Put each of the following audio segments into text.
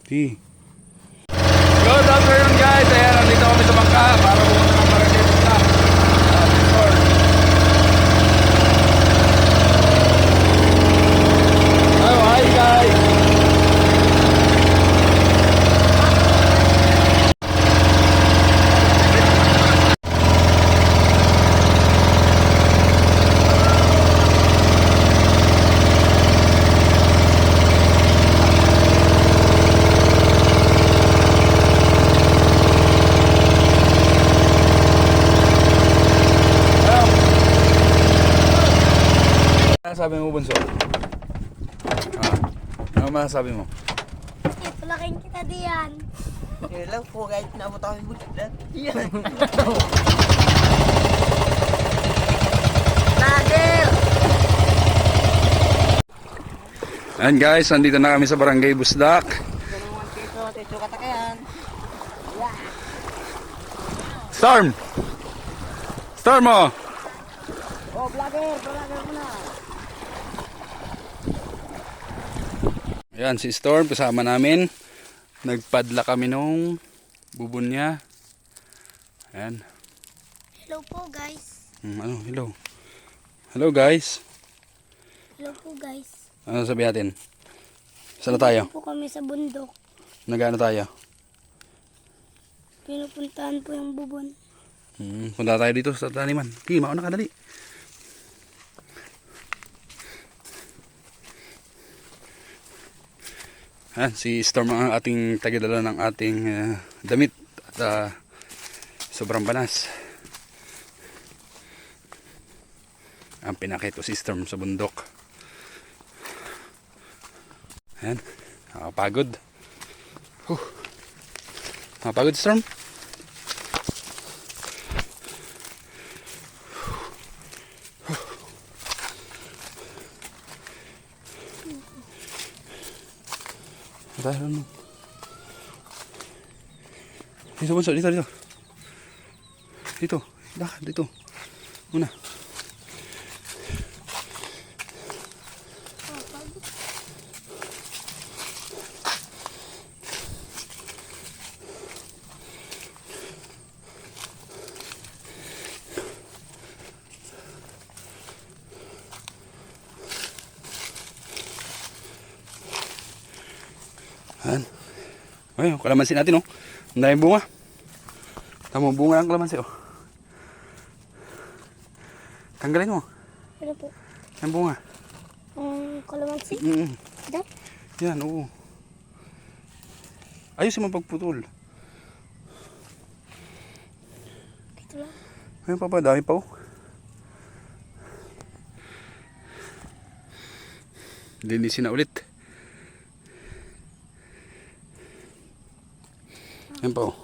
Good afternoon guys. Ayan, nandito kami sa bangka para pumunta ng Barangay Busdak. Oh, hi guys. Ano sabi mo, Bunso? Ano masasabi mo? Palaking kita diyan. Kaya lang po kahit naabot ako yung bulat. Yan. Lager! Ayan guys, nandito na kami sa Barangay Busdak. Ito naman teso katakayan. Storm! Storm mo! Oh, vlogger mo na. Ayan, si Storm kasama namin. Nagpadla kami nung bubon niya. Ayan. Hello po guys. Hello. Hello guys. Hello po guys. Ano sabi natin? Saan na tayo? Po kami sa bundok. Nagano tayo? Pinupuntahan po yung bubon. Punta tayo dito sa taniman. Sige, mauna ka dali. Si Storm ang ating tagadala ng ating damit at sobrang banas. Ang pinakit ko si Storm sa bundok. Ayan, nakapagod. Nakapagod, Storm? Dito, Bunso, dito. Dito, lakad, dito. Muna. Ayan. Ay, kalamansi natin, oh. Ang daming bunga. Tama, bunga ng kalamansi, oh. Tanggalin mo. Ano po? Ang bunga. Kalamansi? Dat? Yan, oo. Ayusin mo pagputol. Ito lang. Ayun pa ba, dami pa, oh. Linisin na ulit. Yan pa, oh.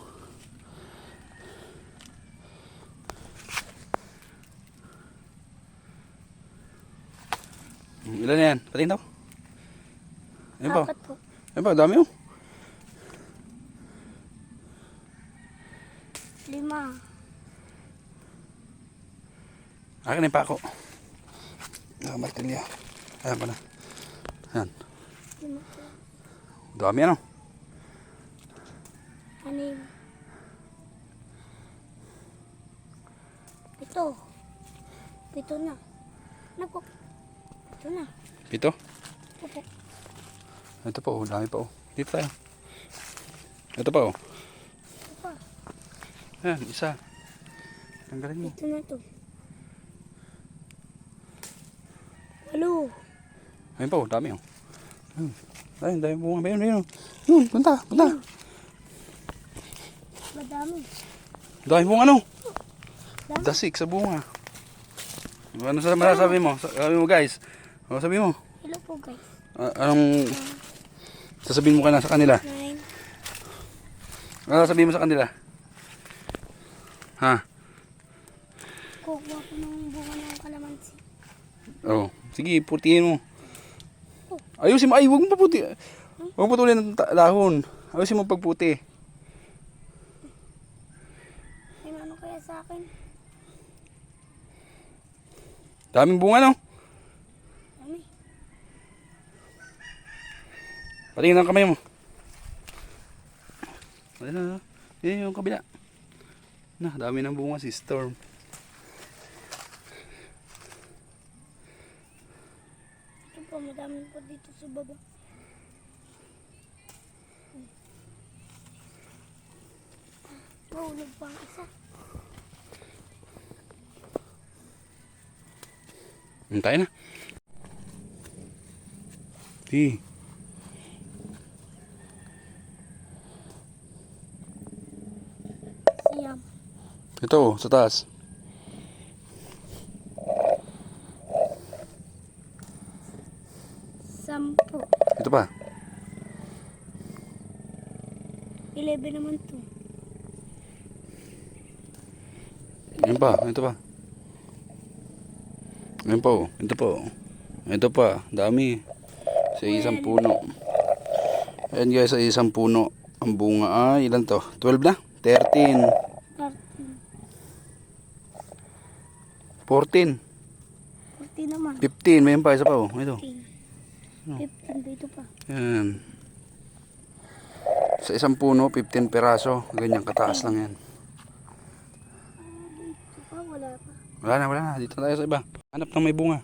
Ilan na yan? Patingin daw. Yan pa. Apat po. Yan pa, dami, oh. 5. Akin na yung pako. Martilya. Ayan pa na. Ayan. 5 po. Dami, ano? 6. 7. 7 na. Ano po? 7 na. 7. Opo. Ito pa, oh. Dami pa, oh. Dito tayo. Ito pa, oh. Ito pa. Ayan, isa. Tanggalin mo. Ito na to. 8. Ayun pa, oh. Dami, oh. Ayun, dami bunga. Ayun. Ayun, punta. Madami. Dami bunga, ano? Dami. Dasik sa bunga. Ano sa masasabi mo? Sabi mo, guys. Ano sabi mo? Hello po guys. Anong sasabihin mo ka na sa kanila? 9. Ano sasabihin mo sa kanila? Ha? Kukuha ko ng bunga ng kalamansi. Oh, sige, putihin mo. Ayusin mo. Ay, huwag mo paputi. Huwag mo putulin ng dahon. Ayusin mo pagputi. Ay, ano kaya sa akin? Daming bunga, no? Dami. Patingin ang kamay mo. Ayan, ayan yung kabila. Na, dami ng bunga si Storm. Ito po, madami po dito sa baba. Mahulog pa ang isa. Hintay na. Di. Siyam. Ito, sa taas. Sampu. Ito pa. 11 naman to. Ayun pa, ito pa. Ayun pa, oh. Ito pa, oh. Ito pa, dami. Sa isang puno. Ayan guys, sa isang puno. Ang bunga ay, ilan to? 12 na? 13. 14. 14 naman. 15. Mayroon pa, isa pa, oh. Ito. 15. 15 dito pa. Ayan. Sa isang puno, 15 peraso. Ganyan kataas lang yan. Dito pa, wala pa. Wala na. Dito tayo sa iba. Hanap ng may bunga.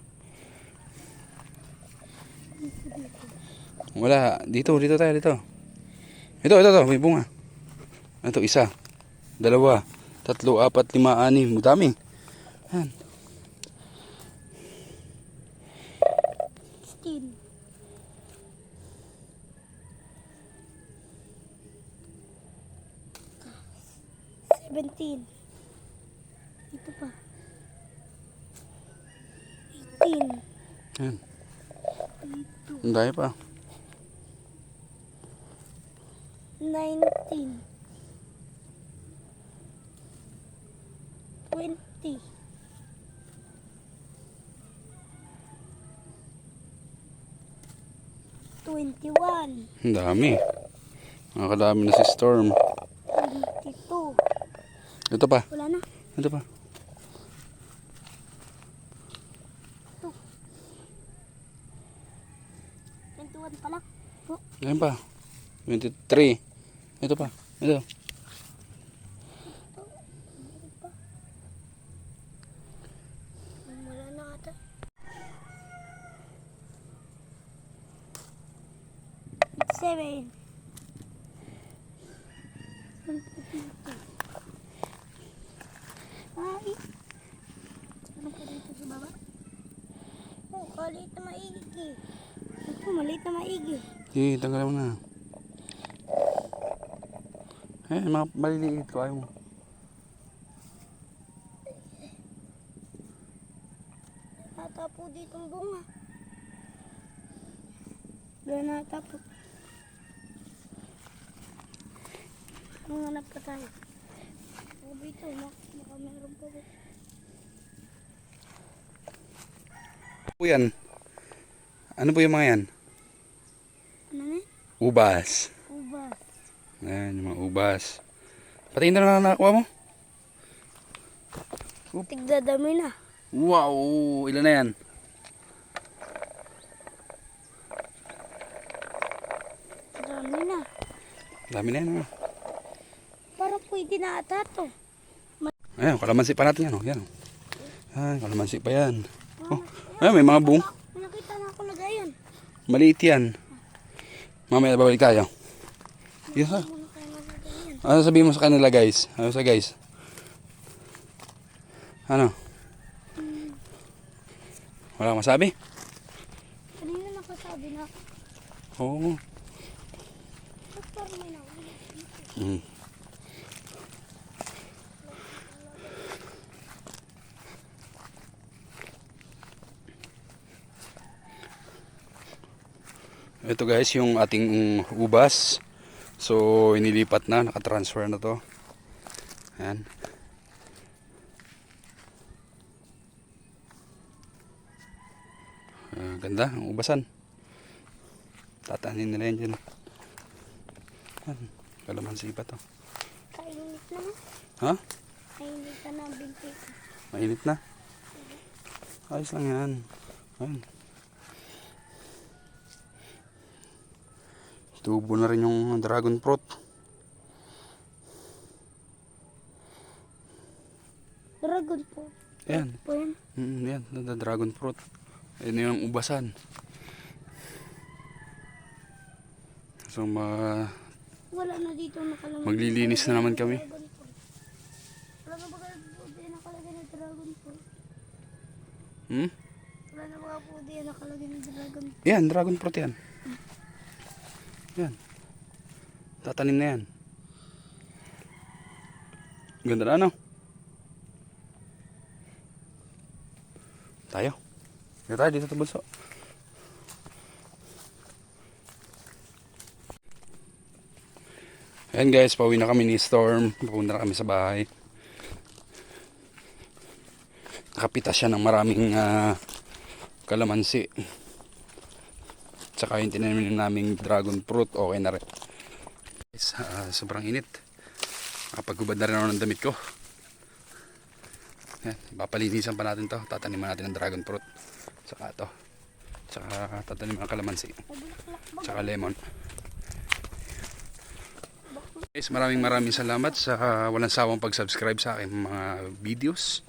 Wala. Dito tayo, dito. Ito, may bunga. Ito, isa. 2, 3, 4, 5, 6. Dami. Yan. 16. 17. Ito pa. 18. Yan. Dito. Ang dami pa. 19. 20. 21. Ang dami. Nakakadami na si Storm. 22. Ito pa. Wala na. Ito pa. 21 pala. Oh, Ayan pa. 23. Ito pa. Ito. wala na ata. 7. Ay. Ano pa dito sa baba? Oh, maliit na maigi. Ito, maliit na maigi. Sige, tanggalin mo na. Mga maliliit ko. Ayaw mo. Natapo dito ang bunga. Wala natapo. Hanap pa tayo. Sabi ito, baka meron pa ba? Ano po yan? Ano po yung mga yan? Ano na? Ubas. Ubas. Ayan, yung mga ubas. Patingin na lang nakakuha mo. Tigdadami na. Wow! Ilan na yan? Dami na. Dami na yan. Oh. Parang pwede na ata to. Ayan, kalamansi pa natin yan. Oh. Yan. Oh. Ayan, kalamansi pa yan. Oh. Ayan, may mga bung. Nakita na ako na gayon. Maliit yan. Mamaya babalik tayo. Yes, ha? Muna tayo na gayon. Ano sabihin mo sa kanila guys? Ano sa guys? Ano? Wala kang masabi? Kanina nakasabi na. Oo. Parang may nahuli. Mm. Ito guys yung ating ubas. So inilipat na, nakatransfer na to. Ayan. Ganda ang ubasan. Tatanin nila yan dyan. Ayan. Kalamansi pa to. Kainit na. Ha? Kainit na ang binti ko. Mainit na. Ayos lang yan. Ayan. Tubo na rin yung dragon fruit. dragon po. Ayan. Po yan. Yan, dragon fruit. Ayan yung ubasan. So, Wala na dito nakalagay. maglilinis na naman kami. Dragon fruit. Wala na ba kayo po di nakalagay na dragon fruit? Hmm? Wala na ba po di nakalagay na dragon fruit? Yan, dragon fruit yan. Yan. Tatanim na yan. Ganda na, ano? Tayo. Dito sa bulso. Ayan guys, pauwi na kami ni Storm. Pupunta na kami sa bahay. Nakapita siya ng maraming kalamansi. Tsaka yung tinanim naming dragon fruit, okay na rin. Guys, sobrang init. Nakapagubad na rin ako ng damit ko. Yan, papalinisan pa natin to. Tataniman natin ng dragon fruit. Tsaka to. Tsaka tataniman ng kalamansi. Tsaka lemon. Guys, maraming salamat sa walang sawang pag-subscribe sa aking mga videos.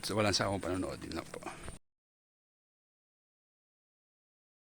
Sa walang sawang panonood din lang po.